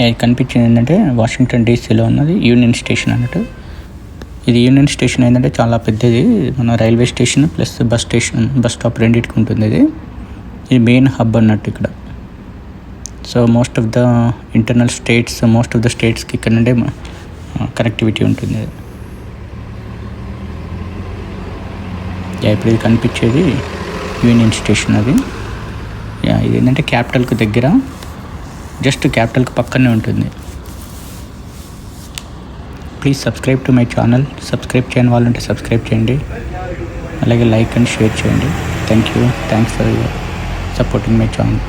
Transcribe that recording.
ఇది కనిపించింది ఏంటంటే వాషింగ్టన్ డీసీలో ఉన్నది యూనియన్ స్టేషన్ అన్నట్టు. ఇది యూనియన్ స్టేషన్ ఏంటంటే చాలా పెద్దది, మన railway station plus bus stop రెండింటికి ఉంటుంది. ఇది మెయిన్ హబ్ అన్నట్టు ఇక్కడ. సో మోస్ట్ ఆఫ్ ద స్టేట్స్కి ఇక్కడ నుండే కనెక్టివిటీ ఉంటుంది. ఇప్పుడు ఇది కనిపించేది యూనియన్ స్టేషన్. అది ఇది ఏంటంటే క్యాపిటల్కి దగ్గర, జస్ట్ క్యాపిటల్కి పక్కనే ఉంటుంది. Please subscribe to my channel. Subscribe చేయని వాళ్ళు ఉంటే సబ్స్క్రైబ్ చేయండి, అలాగే లైక్ అండ్ షేర్ చేయండి. Thanks for supporting my channel.